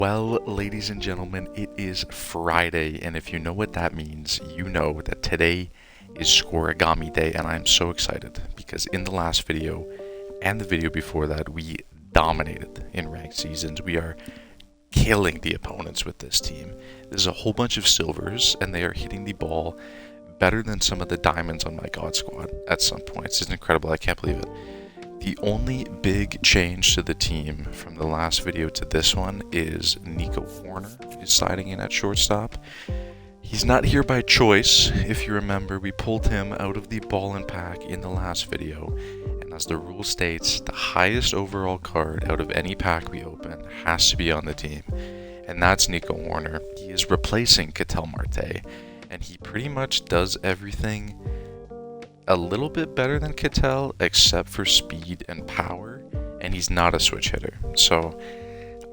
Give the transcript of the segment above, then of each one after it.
Well, ladies and gentlemen, it is Friday, and if you know what that means, you know that today is Scoregami Day, and I'm so excited because in the last video and the video before that, we dominated in ranked seasons. We are killing the opponents with this team. There's a whole bunch of silvers, and they are hitting the ball better than some of the diamonds on my God Squad at some points. It's incredible. I can't believe it. The only big change to the team from the last video to this one is Nico Warner is sliding in at shortstop. He's not here by choice. If you remember, we pulled him out of the ball and pack in the last video. And as the rule states, the highest overall card out of any pack we open has to be on the team. And that's Nico Warner. He is replacing Ketel Marte. And he pretty much does everything a little bit better than Ketel, except for speed and power, and he's not a switch hitter. So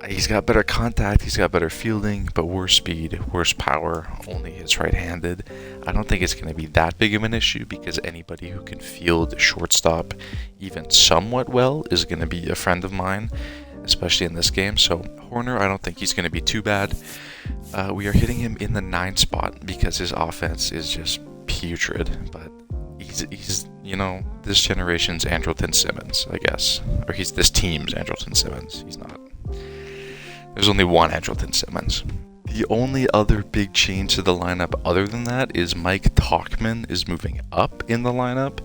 he's got better contact, he's got better fielding, but worse speed, worse power, only hits right-handed. I don't think it's going to be that big of an issue because anybody who can field shortstop even somewhat well is going to be a friend of mine, especially in this game. So Horner, I don't think he's going to be too bad. We are hitting him in the 9 spot because his offense is just putrid, but he's you know, this generation's Andrelton Simmons, I guess. Or he's this team's Andrelton Simmons. He's not. There's only one Andrelton Simmons. The only other big change to the lineup other than that is Mike Tauchman is moving up in the lineup.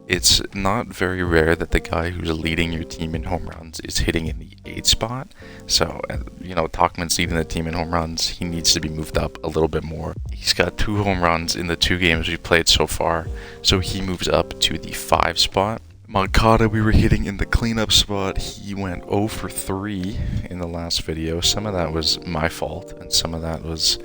It's not very rare that the guy who's leading your team in home runs is hitting in the 8 spot. So, you know, Tauchman's leading the team in home runs. He needs to be moved up a little bit more. He's got 2 home runs in the 2 games we've played so far. So he moves up to the 5 spot. Moncada, we were hitting in the cleanup spot. He went 0 for 3 in the last video. Some of that was my fault, and some of that was,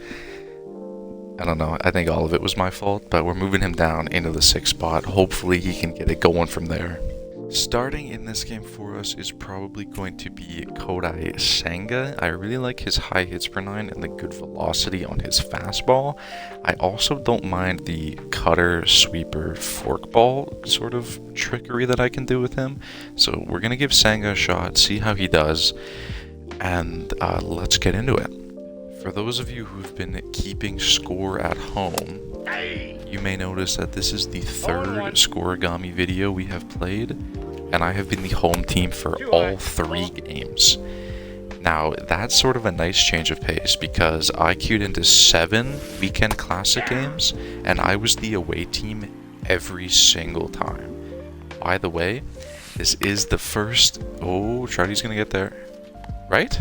I don't know, I think all of it was my fault, but we're moving him down into the 6th spot. Hopefully he can get it going from there. Starting in this game for us is probably going to be Kodai Senga. I really like his high hits per 9 and the good velocity on his fastball. I also don't mind the cutter, sweeper, forkball sort of trickery that I can do with him. So we're going to give Senga a shot, see how he does, and let's get into it. For those of you who've been keeping score at home, you may notice that this is the 3rd Scoregami video we have played, and I have been the home team for all 3 games. Now, that's sort of a nice change of pace because I queued into 7 Weekend Classic games, and I was the away team every single time. By the way, this is the first... Oh, Charlie's gonna get there. Right?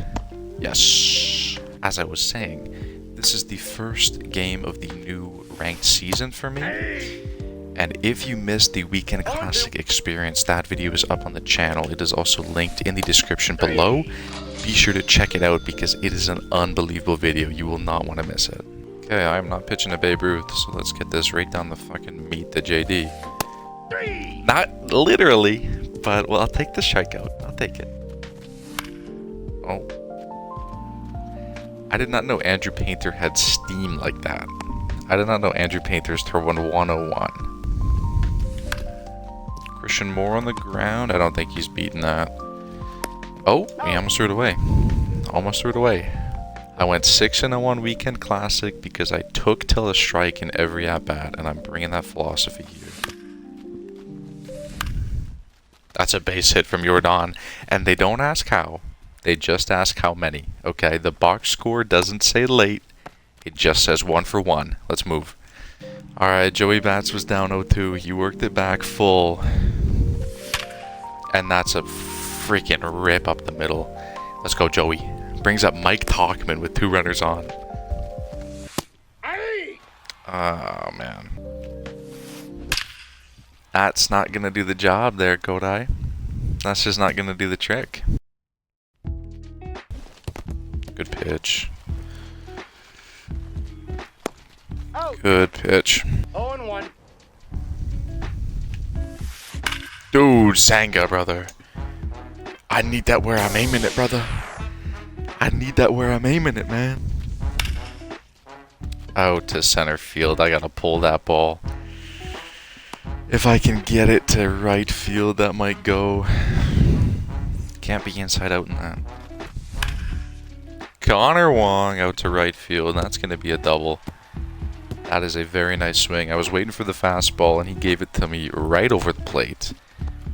Yes. As I was saying, this is the first game of the new ranked season for me, and if you missed the Weekend Classic experience, that video is up on the channel. It is also linked in the description below. Be sure to check it out because it is an unbelievable video. You will not want to miss it. Okay, I'm not pitching a Babe Ruth, so let's get this right down the fucking meat to JD. Not literally, but well, I'll take the strikeout. I'll take it. Oh. I did not know Andrew Painter had steam like that. I did not know Andrew Painter's throwing 101. Christian Moore on the ground. I don't think he's beaten that. Oh, he almost threw it away. Almost threw it away. I went 6-0 Weekend Classic because I took till a strike in every at-bat, and I'm bringing that philosophy here. That's a base hit from Jordan, and they don't ask how. They just ask how many, okay? The box score doesn't say late. It just says 1 for 1. Let's move. Alright, Joey Bats was down 0-2. He worked it back full. And that's a freaking rip up the middle. Let's go, Joey. Brings up Mike Tauchman with 2 runners on. Oh, man. That's not going to do the job there, Kodai. That's just not going to do the trick. Good pitch. Good pitch. 0-1. Dude, Senga, brother. I need that where I'm aiming it, brother. I need that where I'm aiming it, man. Out to center field. I gotta pull that ball. If I can get it to right field, that might go. Can't be inside out in that. Connor Wong out to right field, and that's going to be a double. That is a very nice swing. I was waiting for the fastball, and he gave it to me right over the plate.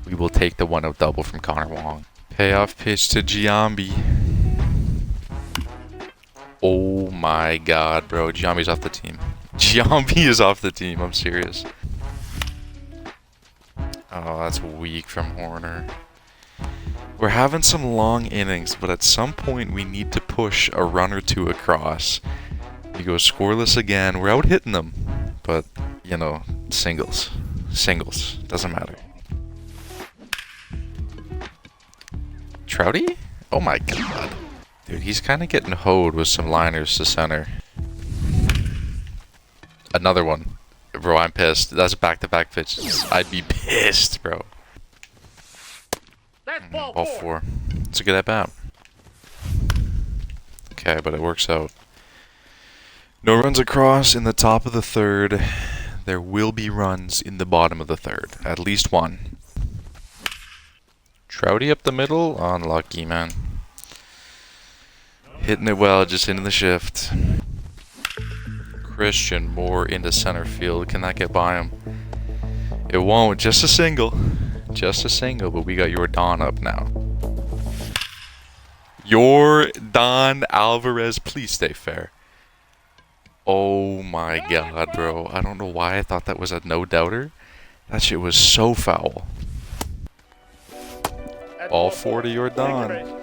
We will take the 1-out double from Connor Wong. Payoff pitch to Giambi. Oh my god, bro. Giambi's off the team. Giambi is off the team. I'm serious. Oh, that's weak from Horner. We're having some long innings, but at some point we need to push a run or two across. We go scoreless again. We're out hitting them. But, you know, singles. Singles. Doesn't matter. Trouty? Oh my god. Dude, he's kind of getting hoed with some liners to center. Another one. Bro, I'm pissed. That's back-to-back pitches. I'd be pissed, bro. That's ball Ball 4. It's a good at-bat. Okay, but it works out. No runs across in the top of the third. There will be runs in the bottom of the third. At least one. Trouty up the middle. Unlucky, man. Hitting it well, just into the shift. Christian Moore into center field. Can that get by him? It won't. Just a single. Just a single, but we got Yordan up now. Yordan Alvarez, please stay fair. Oh my god, bro. I don't know why I thought that was a no-doubter. That shit was so foul. Ball 4 to Yordan.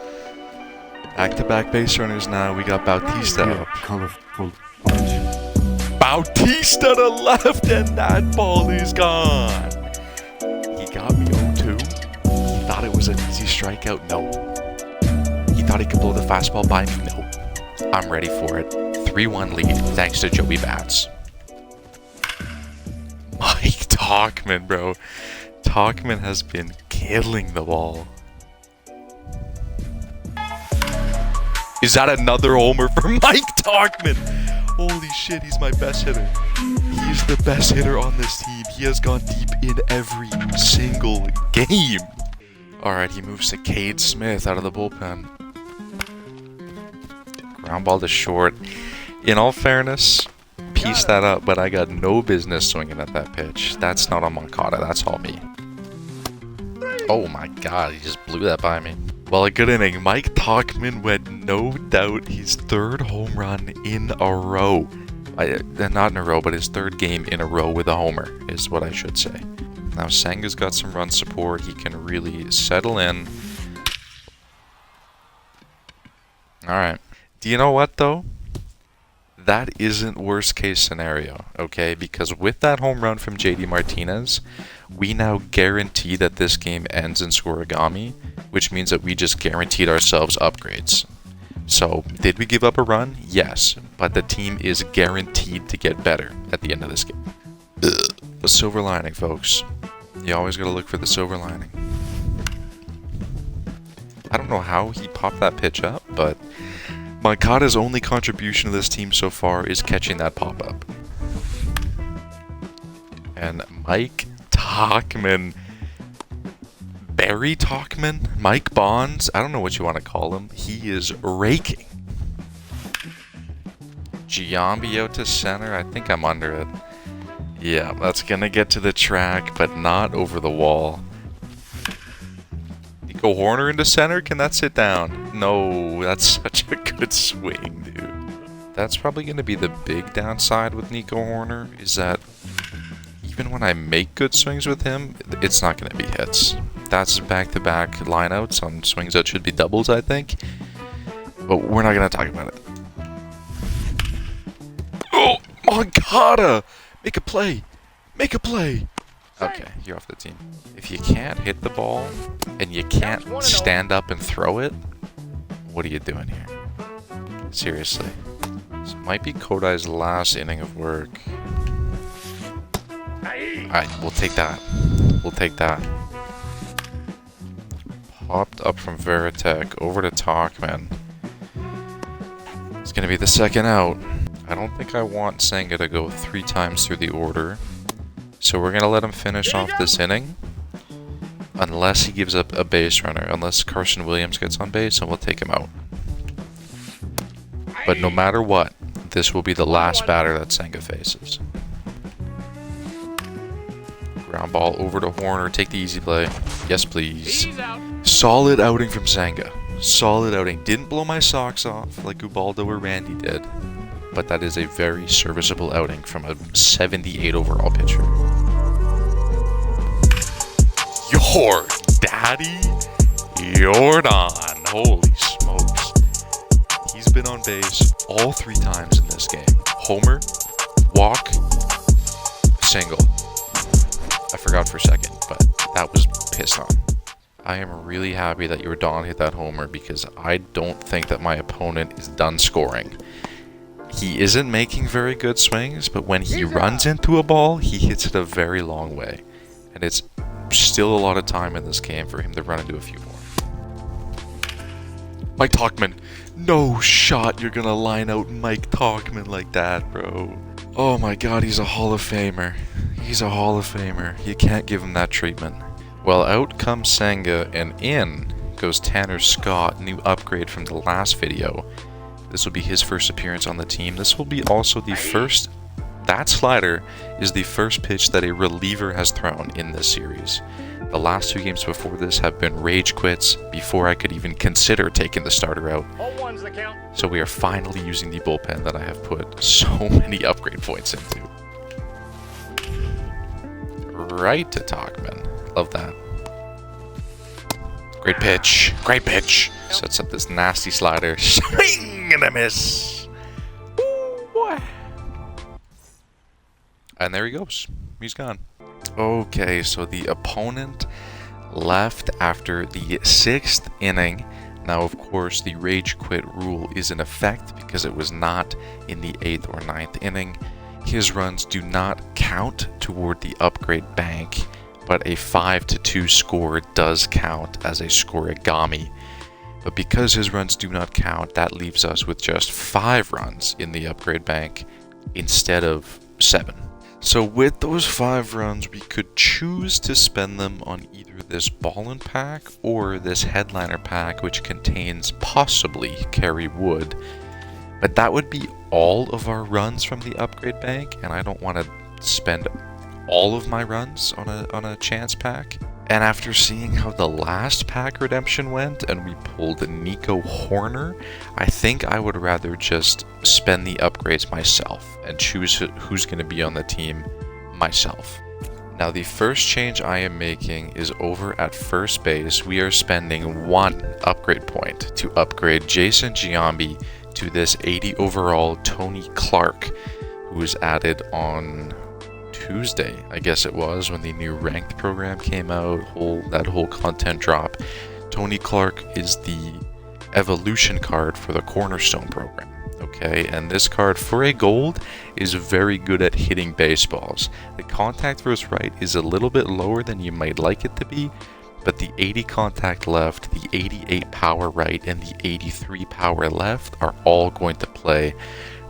Back-to-back base runners now. We got Bautista up. Colorful punch. Bautista to left, and that ball is gone. He got me 0-2. He thought it was an easy strikeout. No. He thought he could blow the fastball by me. No. I'm ready for it. 3-1 lead, thanks to Joey Bats. Mike Tauchman, bro. Tauchman has been killing the ball. Is that another homer for Mike Tauchman? Holy shit, he's my best hitter. He's the best hitter on this team. He has gone deep in every single game. Alright, he moves to Cade Smith out of the bullpen. Ground ball to short. In all fairness, piece that up, but I got no business swinging at that pitch. That's not on Moncada, that's all me. Oh my god, he just blew that by me. Well, a good inning. Mike Tauchman went no doubt his third home run in a row. Not in a row, but his third game in a row with a homer, is what I should say. Now Senga's got some run support. He can really settle in. Alright. Do you know what, though? That isn't worst case scenario, okay? Because with that home run from JD Martinez, we now guarantee that this game ends in Scorigami, which means that we just guaranteed ourselves upgrades. So, did we give up a run? Yes, but the team is guaranteed to get better at the end of this game. The silver lining, folks. You always gotta look for the silver lining. I don't know how he popped that pitch up, but Moncada's only contribution to this team so far is catching that pop-up. And Mike Tauchman, Barry Tauchman, Mike Bonds, I don't know what you want to call him, he is raking. Giambi out to center, I think I'm under it. Yeah, that's gonna get to the track, but not over the wall. Nico Horner into center, can that sit down? No, that's such a good swing, dude. That's probably gonna be the big downside with Nico Horner, is that even when I make good swings with him, it's not gonna be hits. That's back-to-back lineouts on swings that should be doubles, I think. But we're not gonna talk about it. Oh, Moncada! Make a play! Make a play! Okay, you're off the team. If you can't hit the ball, and you can't stand up and throw it, what are you doing here? Seriously. This might be Kodai's last inning of work. Alright, we'll take that. We'll take that. Popped up from Veritek over to Tauchman. It's gonna be the second out. I don't think I want Senga to go 3 times through the order. So we're gonna let him finish off this inning. Unless he gives up a base runner. Unless Carson Williams gets on base, and we'll take him out. But no matter what, this will be the last batter that Senga faces. Ground ball over to Horner. Take the easy play. Yes, please. Solid outing from Senga. Solid outing. Didn't blow my socks off like Ubaldo or Randy did. But that is a very serviceable outing from a 78 overall pitcher. Your daddy, Jordan. Holy smokes. He's been on base all 3 times in this game. Homer, walk, single. I forgot for a second, but that was pissed on. I am really happy that Jordan hit that homer because I don't think that my opponent is done scoring. He isn't making very good swings, but when he runs into a ball, he hits it a very long way. And it's still a lot of time in this game for him to run into a few more. Mike Tauchman. No shot you're gonna line out Mike Tauchman like that, bro. Oh my god, he's a Hall of Famer. He's a Hall of Famer. You can't give him that treatment. Well, out comes Senga, and in goes Tanner Scott, new upgrade from the last video. This will be his first appearance on the team. This will be also the first... That slider is the first pitch that a reliever has thrown in this series. The last 2 games before this have been rage quits before I could even consider taking the starter out. So we are finally using the bullpen that I have put so many upgrade points into. Right to Tauchman. Love that. Great pitch. Great pitch. Sets up this nasty slider. Swing and a miss. Ooh, boy. And there he goes. He's gone. Okay, so the opponent left after the 6th inning. Now, of course, the rage quit rule is in effect because it was not in the 8th or 9th inning. His runs do not count toward the upgrade bank, but a 5-2 score does count as a scoregami. But because his runs do not count, that leaves us with just 5 runs in the upgrade bank instead of 7. So with those 5 runs, we could choose to spend them on either this Ballin' pack or this Headliner pack, which contains possibly Kerry Wood. But that would be all of our runs from the upgrade bank, and I don't want to spend all of my runs on a chance pack. And after seeing how the last pack redemption went and we pulled Nico Horner, I think I would rather just spend the upgrades myself and choose who's going to be on the team myself. Now the first change I am making is over at first base. We are spending 1 upgrade point to upgrade Jason Giambi to this 80 overall Tony Clark, who was added on Tuesday, I guess it was, when the new ranked program came out, that whole content drop. Tony Clark is the evolution card for the Cornerstone program, okay? And this card, for a gold, is very good at hitting baseballs. The contact versus right is a little bit lower than you might like it to be, but the 80 contact left, the 88 power right, and the 83 power left are all going to play.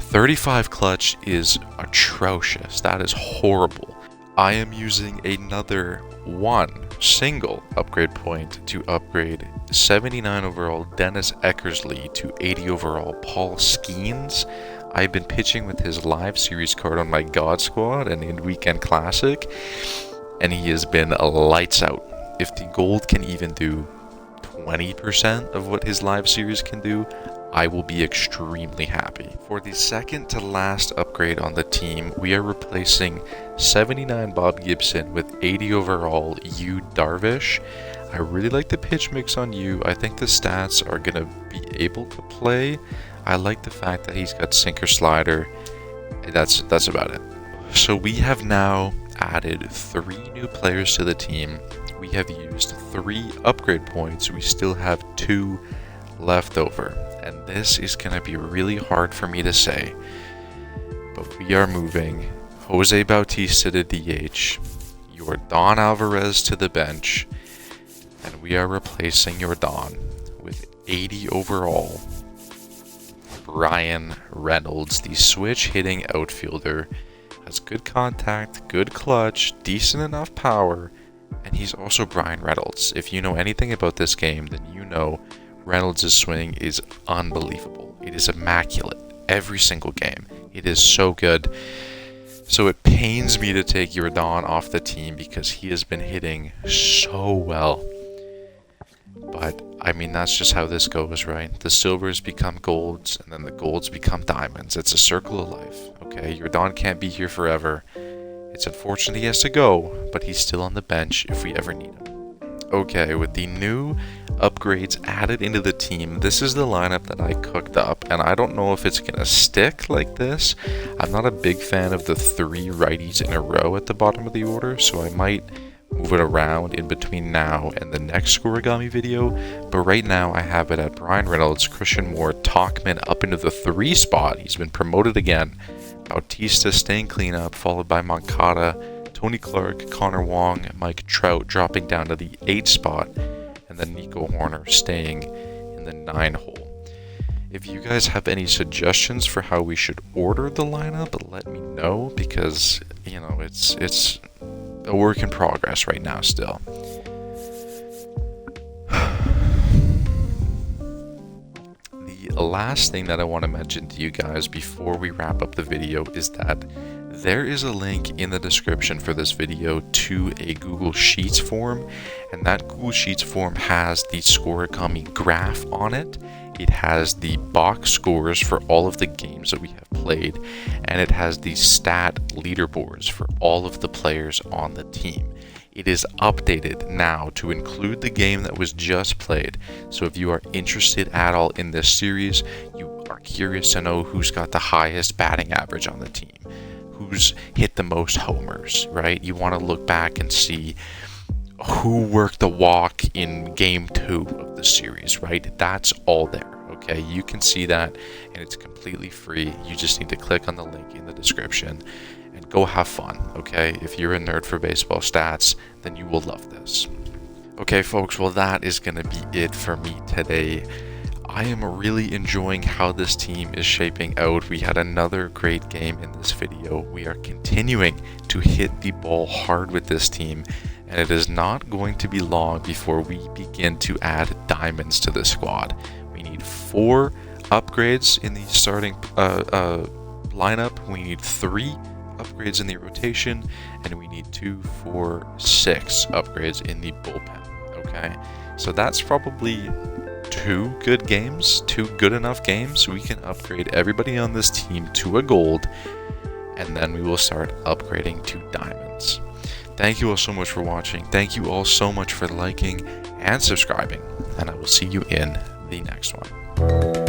35 clutch is atrocious. That is horrible. I am using another 1 single upgrade point to upgrade 79 overall Dennis Eckersley to 80 overall Paul Skeens. I've been pitching with his live series card on my God Squad and in Weekend Classic, and he has been lights out. If the gold can even do 20% of what his live series can do, I will be extremely happy. For the second to last upgrade on the team, we are replacing 79 Bob Gibson with 80 overall Yu Darvish. I really like the pitch mix on Yu. I think the stats are going to be able to play. I like the fact that he's got sinker slider. That's about it. So we have now added 3 new players to the team. We have used 3 upgrade points. We still have 2 left over. And this is going to be really hard for me to say. But we are moving Jose Bautista to DH, Yordan Alvarez to the bench, and we are replacing Yordan with 80 overall Bryan Reynolds, the switch hitting outfielder. Has good contact, good clutch, decent enough power, and he's also Bryan Reynolds. If you know anything about this game, then you know Reynolds' swing is unbelievable. It is immaculate every single game. It is so good. So it pains me to take Yordan off the team because he has been hitting so well. But, I mean, that's just how this goes, right? The silvers become golds, and then the golds become diamonds. It's a circle of life, okay? Yordan can't be here forever. It's unfortunate he has to go, but he's still on the bench if we ever need him. Okay, with the new upgrades added into the team, this is the lineup that I cooked up, and I don't know if it's going to stick like this. I'm not a big fan of the 3 righties in a row at the bottom of the order, so I might move it around in between now and the next Scorigami video, but right now I have it at Bryan Reynolds, Christian Moore, Tauchman up into the 3 spot. He's been promoted again. Bautista staying cleanup, followed by Moncada, Tony Clark, Connor Wong, Mike Trout dropping down to the 8 spot, and then Nico Horner staying in the 9 hole. If you guys have any suggestions for how we should order the lineup, let me know, because, you know, it's a work in progress right now still. The last thing that I want to mention to you guys before we wrap up the video is that there is a link in the description for this video to a Google Sheets form, and that Google Sheets form has the Scorigami graph on it. It has the box scores for all of the games that we have played, and it has the stat leaderboards for all of the players on the team. It is updated now to include the game that was just played, so if you are interested at all in this series, you are curious to know who's got the highest batting average on the team, who's hit the most homers, right? You want to look back and see who worked the walk in game 2 of the series, right? That's all there, okay? You can see that, and it's completely free. You just need to click on the link in the description and go have fun, okay? If you're a nerd for baseball stats, then you will love this. Okay, folks, well, that is going to be it for me today. I am really enjoying how this team is shaping out. We had another great game in this video. We are continuing to hit the ball hard with this team, and it is not going to be long before we begin to add diamonds to the squad. We need 4 upgrades in the starting lineup. We need 3 upgrades in the rotation, and we need 2, 4, 6 upgrades in the bullpen. Okay, so that's probably 2 good games, 2 good enough games. We can upgrade everybody on this team to a gold, and then we will start upgrading to diamonds. Thank you all so much for watching. Thank you all so much for liking and subscribing, and I will see you in the next one.